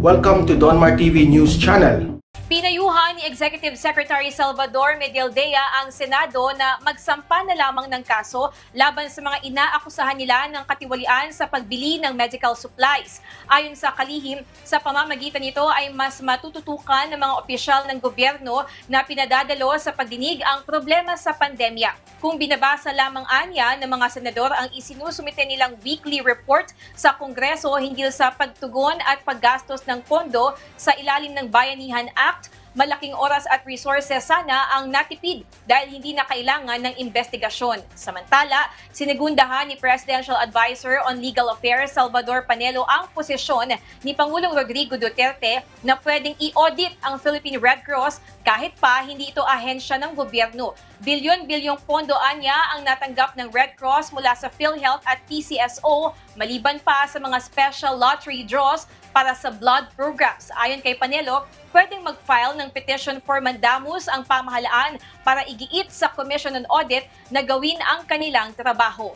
Welcome to Donmar TV News Channel. Pinayuhan ni Executive Secretary Salvador Medialdea ang Senado na magsampa na lamang ng kaso laban sa mga inaakusahan nila ng katiwalian sa pagbili ng medical supplies. Ayon sa kalihim, sa pamamagitan nito ay mas matututukan ng mga opisyal ng gobyerno na pinadadalo sa pagdinig ang problema sa pandemya. Kung binabasa lamang anya ng mga senador ang isinusumite nilang weekly report sa Kongreso hinggil sa pagtugon at paggastos ng pondo sa ilalim ng Bayanihan Act, malaking oras at resources sana ang natipid dahil hindi na kailangan ng investigasyon. Samantala, sinigundahan ni Presidential Advisor on Legal Affairs Salvador Panelo ang posisyon ni Pangulong Rodrigo Duterte na pwedeng i-audit ang Philippine Red Cross kahit pa hindi ito ahensya ng gobyerno. Bilyon-bilyong pondo anya ang natanggap ng Red Cross mula sa PhilHealth at PCSO maliban pa sa mga special lottery draws para sa blood programs. Ayon kay Panelo, pwedeng mag-file ng petition for mandamus ang pamahalaan para igiit sa Commission on Audit na gawin ang kanilang trabaho.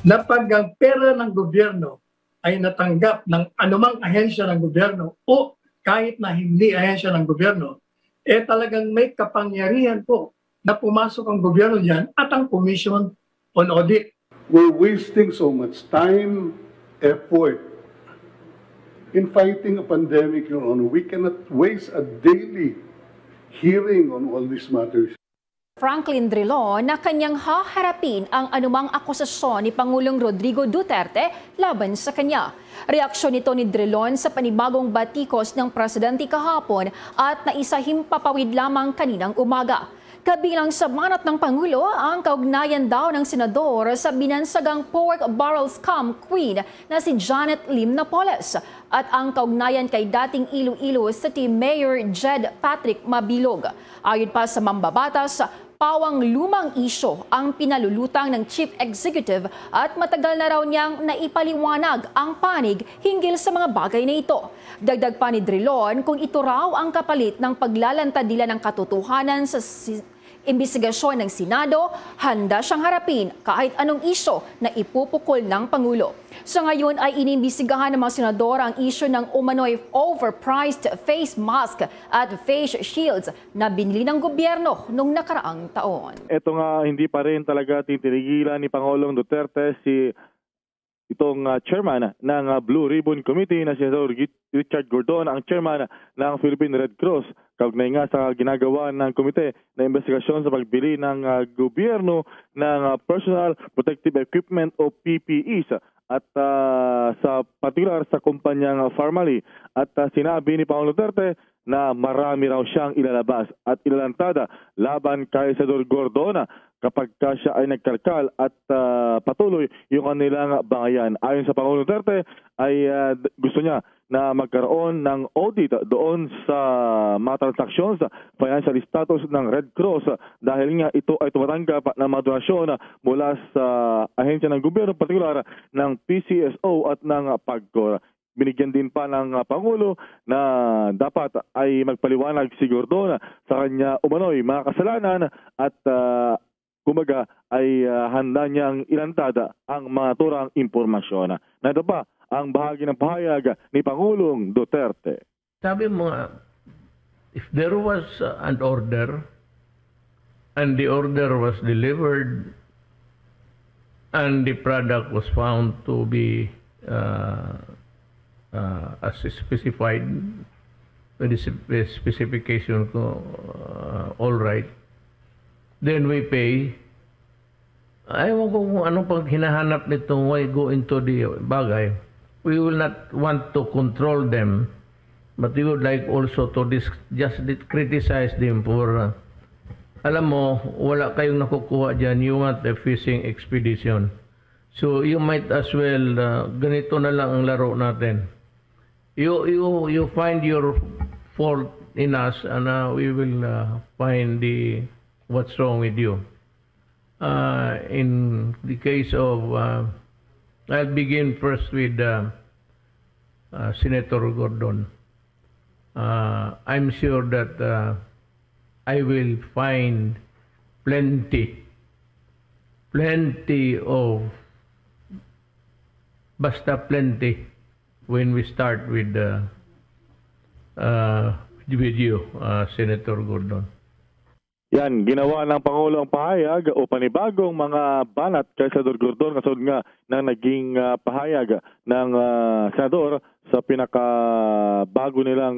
Na pag ang pera ng gobyerno ay natanggap ng anumang ahensya ng gobyerno o kahit na hindi ahensya ng gobyerno, talagang may kapangyarihan po na pumasok ang gobyerno diyan at ang Commission on Audit. We're wasting so much time, effort in fighting a pandemic, Your Honor. We cannot waste a daily hearing on all these matters. Franklin Drilon na kanyang haharapin ang anumang akusasyon ni Pangulong Rodrigo Duterte laban sa kanya. Reaksyon nito ni Drilon sa panibagong batikos ng presidente kahapon at naisahimpapawid lamang kaninang umaga. Kabilang sa manat ng Pangulo ang kaugnayan daw ng senador sa binansagang pork barrel scam queen na si Janet Lim Napoles at ang kaugnayan kay dating Iloilo City Mayor Jed Patrick Mabilog. Ayon pa sa mambabatas, pawang lumang isyo ang pinalulutang ng Chief Executive at matagal na raw niyang naipaliwanag ang panig hinggil sa mga bagay na ito. Dagdag pa ni Drilon, kung ito raw ang kapalit ng paglalantad nila ng katotohanan sa imbestigasyon ng Senado, handa siyang harapin kahit anong isyo na ipupukol ng Pangulo. Sa ngayon ay inimbestigahan ng mga senador ang isyo ng umano'y overpriced face mask at face shields na binili ng gobyerno noong nakaraang taon. Ito nga hindi pa rin talaga titirigilan ni Pangulong Duterte itong chairman ng Blue Ribbon Committee na si Richard Gordon, ang chairman ng Philippine Red Cross. Kaugnay nga sa ginagawa ng komite na investigasyon sa pagbili ng gobyerno ng personal protective equipment o PPEs at sa particular sa kumpanyang Pharmally. At sinabi ni Pangulong Duterte na marami raw siyang ilalabas at ilalantada laban kay Senador Gordon kapag siya ay nagkarkal at patuloy yung kanilang bangayan. Ayon sa Pangulong Duterte ay gusto niya na magkaroon ng audit doon sa mga transactions, financial status ng Red Cross dahil nga ito ay tumatanggap ng mga donasyon mula sa ahensya ng gobyerno, partikular ng PCSO at ng PAGCOR. Binigyan din pa ng Pangulo na dapat ay magpaliwanag si Gordon sa kanya umano'y mga kasalanan at kumaga ay handa niyang ilantada ang mga turang impormasyon. Na ito pa ang bahagi ng pahayag ni Pangulong Duterte. Sabi mo nga, if there was an order and the order was delivered and the product was found to be as specified with the specification ko, all right, then we pay. Ayaw ko kung anong pag hinahanap nitong why go into the bagay. We will not want to control them, but we would like also to just criticize them for, alam mo, wala kayong nakukuha dyan, you want a fishing expedition. So you might as well, ganito na lang ang laro natin. You find your fault in us and we will find what's wrong with you. In the case of, I'll begin first with Senator Gordon. I'm sure that I will find plenty of, basta plenty when we start with you, Senator Gordon. Yan, ginawa ng Pangulo ang pahayag o panibagong mga banat kay Senador Gordon kasunod nga ng naging pahayag ng Senador sa pinakabago nilang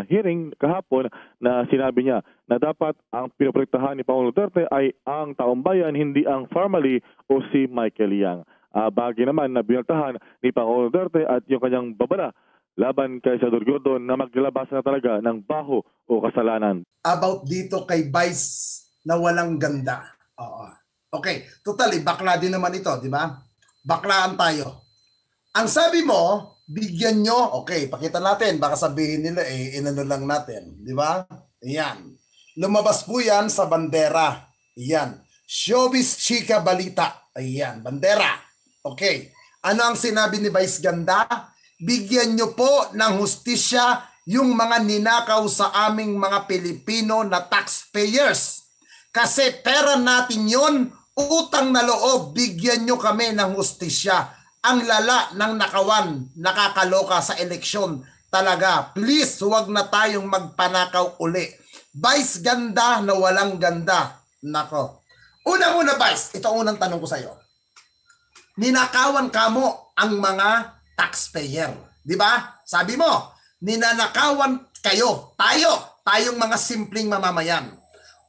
hearing kahapon na sinabi niya na dapat ang pinoprotektahan ni Pangulong Duterte ay ang taong bayan, hindi ang family o si Michael Yang. Bagay naman na binaltahan ni Pangulong Duterte at yung kanyang babala laban kay Senador Gordon na maglalabas na talaga ng baho o kasalanan. About dito kay Vice na walang ganda. Oo. Okay, totally, bakla din naman ito, di ba? Baklaan tayo. Ang sabi mo, bigyan nyo, okay, pakita natin, baka sabihin nila, inano lang natin, di ba? Ayan. Lumabas po yan sa bandera. Ayan. Showbiz Chika Balita. Ayan, bandera. Okay. Ano ang sinabi ni Vice Ganda? Bigyan nyo po ng hustisya yung mga ninakaw sa aming mga Pilipino na taxpayers. Kasi pera natin yon, utang na loob, bigyan nyo kami ng hustisya. Ang lala ng nakawan, nakakaloka sa eleksyon. Talaga, please, huwag na tayong magpanakaw uli. Vice Ganda na walang ganda. Nako. Unang-una, Vice, ito unang tanong ko sa'yo. Ninakawan kamo ang mga taxpayer. Di ba? Sabi mo, ninanakawan kayo, tayong mga simpleng mamamayan.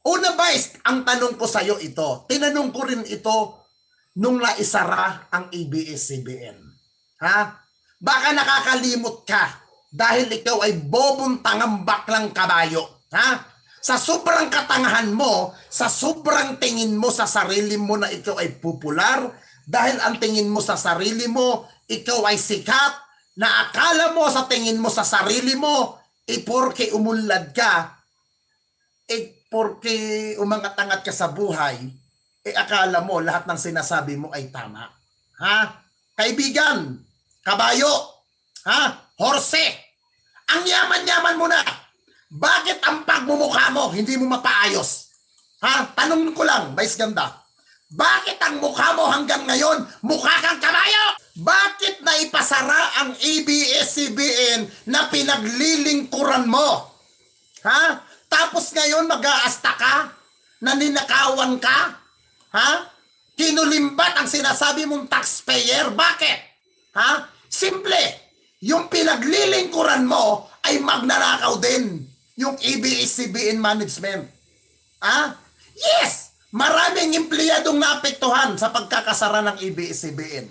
Una, Vice, ang tanong ko sa iyo ito, tinanong ko rin ito nung naisara ang ABS-CBN. Ha? Baka nakakalimot ka dahil ikaw ay bobong tangambak lang kabayo. Ha? Sa sobrang katangahan mo, sa sobrang tingin mo sa sarili mo na ikaw ay popular, dahil ang tingin mo sa sarili mo, ikaw ay sikat, na akala mo sa tingin mo sa sarili mo, porke umunlad ka, porke umangat-angat ka sa buhay, akala mo lahat ng sinasabi mo ay tama. Ha? Kaibigan, kabayo, ha? Horse, ang yaman-yaman mo na. Bakit ang pagmumukha mo hindi mo mapaayos? Ha? Tanong ko lang, Vice Ganda. Bakit ang mukha mo hanggang ngayon mukha kang kabayo? Bakit na ipasara ang ABS-CBN na pinaglilingkuran mo? Ha? Tapos ngayon mag-aasta ka? Naninakawan ka? Ha? Kinulimbat ang sinasabi mong taxpayer? Bakit? Ha? Simple. Yung pinaglilingkuran mo ay magnanakaw din. Yung ABS-CBN management. Ha? Yes! Maraming empleyadong naapektuhan sa pagkakasara ng ABS-CBN.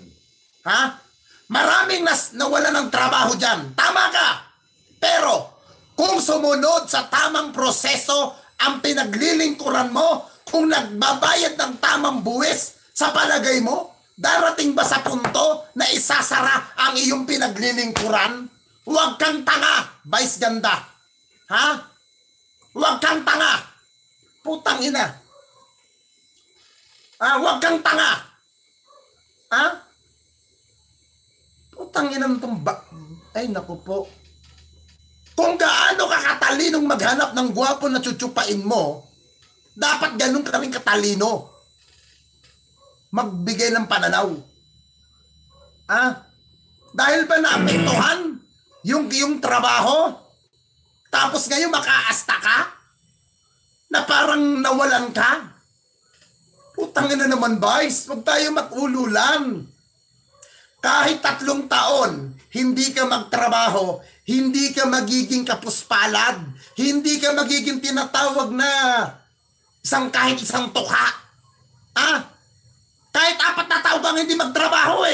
Ha? Maraming nawala ng trabaho dyan. Tama ka. Pero kung sumunod sa tamang proseso ang pinaglilingkuran mo, kung nagbabayad ng tamang buwis, sa palagay mo, darating ba sa punto na isasara ang iyong pinaglilingkuran? Huwag kang tanga, Vice Ganda. Ha? Huwag kang tanga. Putang ina. Huwag kang tanga. Ha? Putang ina nitong ay, naku po. Kung gaano ka katalinong maghanap ng gwapo na tsutsuppain mo, dapat ganun ka rin katalino. Magbigay ng pananaw. Dahil ba naapektuhan yung trabaho? Tapos ngayon makaasta ka? Na parang nawalan ka? Putangin na naman, Vice. Huwag tayo mag-ululan. Kahit 3 taon, hindi ka magtrabaho, hindi ka magiging kapuspalad, hindi ka magiging tinatawag na kahit isang tukha. Kahit 4 na taon bang hindi magtrabaho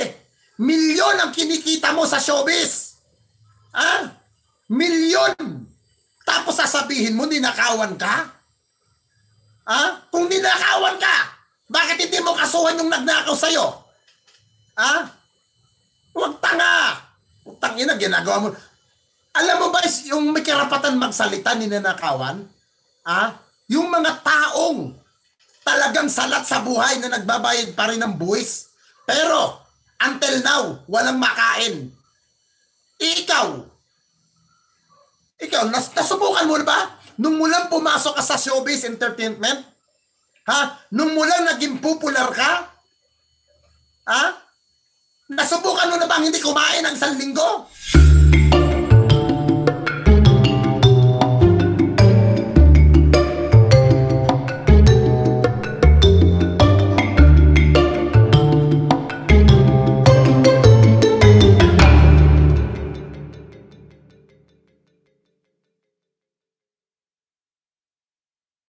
Milyon ang kinikita mo sa showbiz. Milyon. Tapos sasabihin mo, ninakawan ka? Kung ninakawan ka, bakit hindi mo kasuhan yung nagnakaw sa'yo? Huwag tanga. Putang ina, ginagawa mo. Alam mo ba, yung may karapatan magsalita, ninanakawan? Yung mga taong talagang salat sa buhay na nagbabayad pa rin ng buwis. Pero, until now, walang makain. Ikaw, nasubukan mo na ba? Nung mulang pumasok ka sa showbiz entertainment? Nung mulang naging popular ka? Nasubukan mo na bang hindi kumain ng 1 linggo?